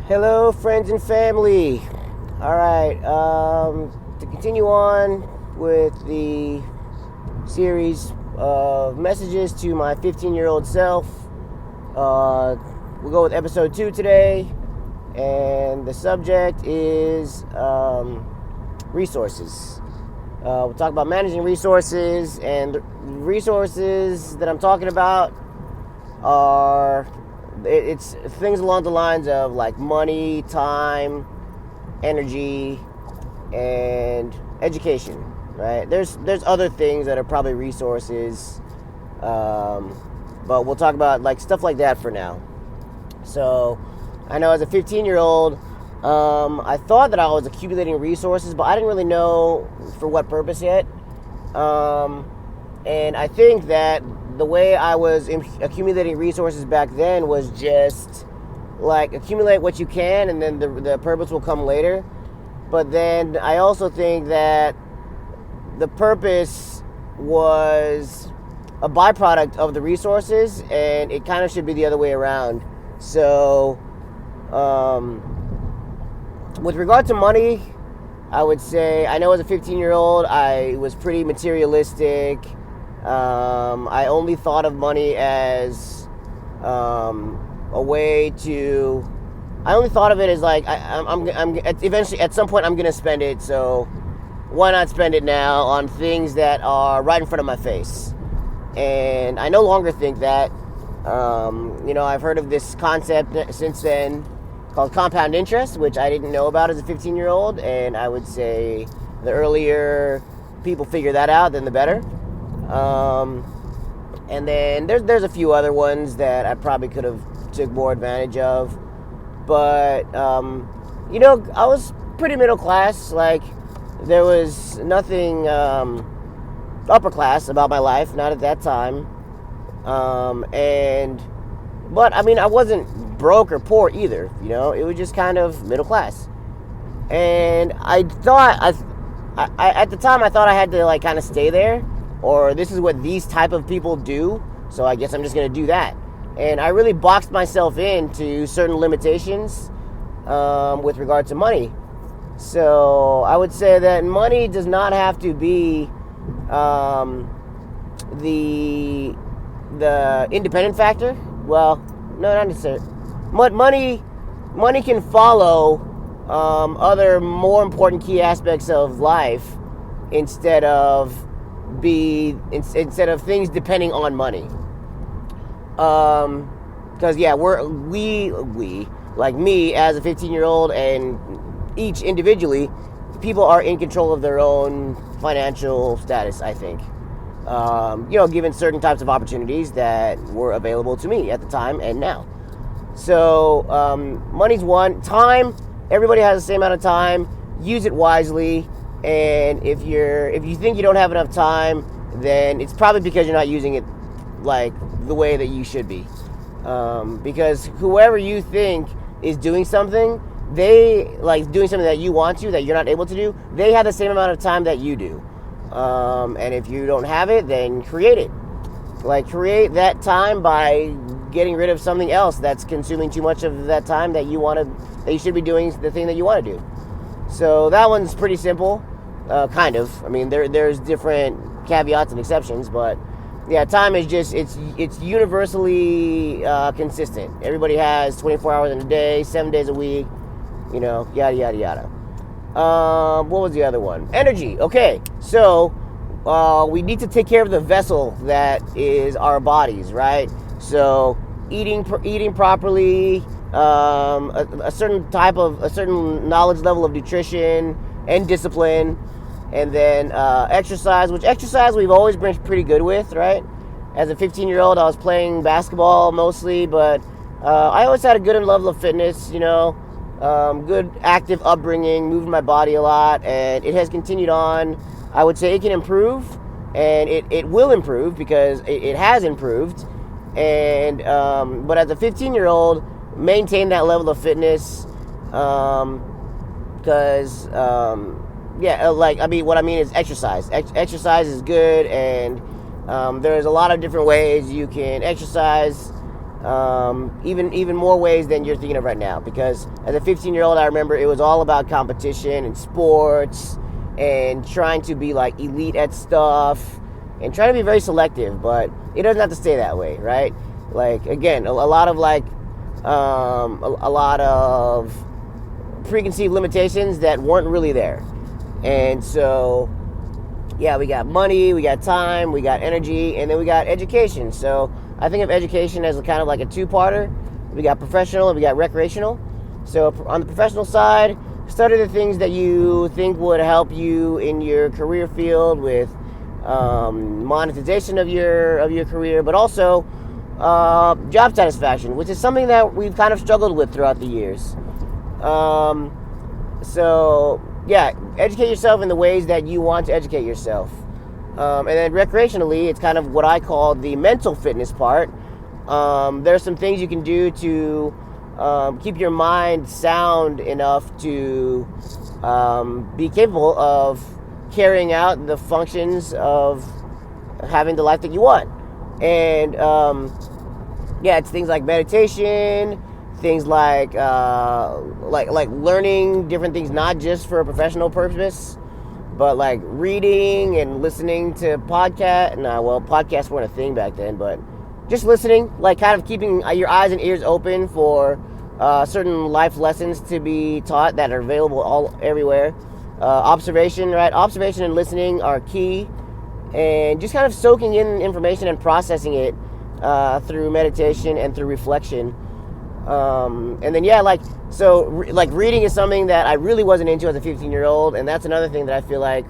Hello, friends and family. All right, to continue on with the series of messages to my 15-year-old self, we'll go with episode 2 today, and the subject is resources. We'll talk about managing resources, and the resources that I'm talking about are it's things along the lines of like money, time, energy, and education, right? There's other things that are probably resources, but we'll talk about like stuff like that for now. So I know as a 15-year-old, I thought that I was accumulating resources, but I didn't really know for what purpose yet. And I think that the way I was accumulating resources back then was just like accumulate what you can, and then the purpose will come later. But then I also think that the purpose was a byproduct of the resources, and it kind of should be the other way around. So, with regard to money, I would say I know as a 15-year-old, I was pretty materialistic. I only thought of money as a way to. I only thought of it as like I'm eventually at some point I'm gonna spend it. So why not spend it now on things that are right in front of my face? And I no longer think that. I've heard of this concept since then called compound interest, which I didn't know about as a 15-year-old, and I would say the earlier people figure that out, then the better. And then there's a few other ones that I probably could have took more advantage of, but I was pretty middle class. Like there was nothing upper class about my life, not at that time. But I mean, I wasn't broke or poor either. It was just kind of middle class. And I thought I at the time I thought I had to like kind of stay there, or this is what these type of people do, so I guess I'm just gonna do that. And I really boxed myself into certain limitations with regard to money. So I would say that money does not have to be the independent factor. Well, no, not necessarily. Money can follow other more important key aspects of life instead of things depending on money. Because we like me as a 15-year-old and each individually, people are in control of their own financial status, I think. Given certain types of opportunities that were available to me at the time and now. So money's one. Time, everybody has the same amount of time. Use it wisely. And if you think you don't have enough time, then it's probably because you're not using it like the way that you should be. Because whoever you think is doing something, they like doing something that you want to, that you're not able to do, they have the same amount of time that you do. And if you don't have it, then create it. Like create that time by getting rid of something else that's consuming too much of that time that you should be doing the thing that you want to do. So that one's pretty simple, kind of. I mean, there's different caveats and exceptions, but yeah, time is just it's universally consistent. Everybody has 24 hours in a day, 7 days a week, yada yada yada. What was the other one? Energy. Okay, so we need to take care of the vessel that is our bodies, right? So eating properly, a certain knowledge level of nutrition and discipline, and then exercise. Which exercise we've always been pretty good with, right? As a 15-year-old, I was playing basketball mostly, but I always had a good level of fitness, good active upbringing, moving my body a lot, and it has continued on. I would say it can improve, and it will improve because it has improved. And but as a 15-year-old, maintain that level of fitness, because what I mean is exercise. Exercise is good, and there's a lot of different ways you can exercise. even more ways than you're thinking of right now. Because as a 15-year-old, I remember it was all about competition and sports and trying to be like elite at stuff and trying to be very selective. But it doesn't have to stay that way, right? Like, again, a lot of like a lot of preconceived limitations that weren't really there. And so, yeah, we got money, we got time, we got energy, and then we got education. So I think of education as kind of like a two-parter. We got professional and we got recreational. So on the professional side, study the things that you think would help you in your career field with monetization of your career, but also job satisfaction, which is something that we've kind of struggled with throughout the years. So yeah, educate yourself in the ways that you want to educate yourself. And then recreationally, it's kind of what I call the mental fitness part. There's some things you can do to keep your mind sound enough to be capable of carrying out the functions of having the life that you want. And yeah, it's things like meditation, things like learning different things, not just for a professional purpose, but like reading and listening to podcasts weren't a thing back then, but just listening, like kind of keeping your eyes and ears open for certain life lessons to be taught that are available everywhere. Observation, right? Observation and listening are key, and just kind of soaking in information and processing it through meditation and through reflection. And then yeah, reading is something that I really wasn't into as a 15-year-old, and that's another thing that I feel like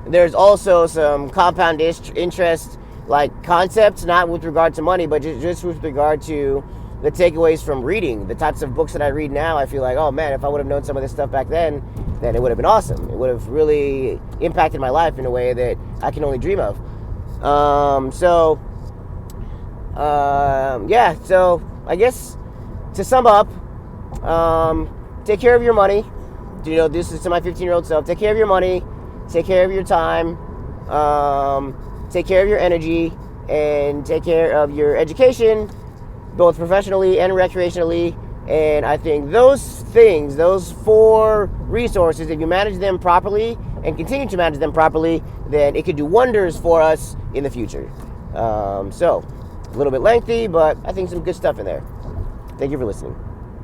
there's also some compound interest, like concepts, not with regard to money, but just with regard to the takeaways from reading. The types of books that I read now, I feel like, oh man, if I would have known some of this stuff back then it would have been awesome. It would have really impacted my life in a way that I can only dream of. Yeah, so I guess to sum up, take care of your money. You know, this is to my 15-year-old self. Take care of your money. Take care of your time. Take care of your energy. And take care of your education, both professionally and recreationally. And I think those things, those 4 resources, if you manage them properly and continue to manage them properly, then it could do wonders for us in the future. So, a little bit lengthy, but I think some good stuff in there. Thank you for listening.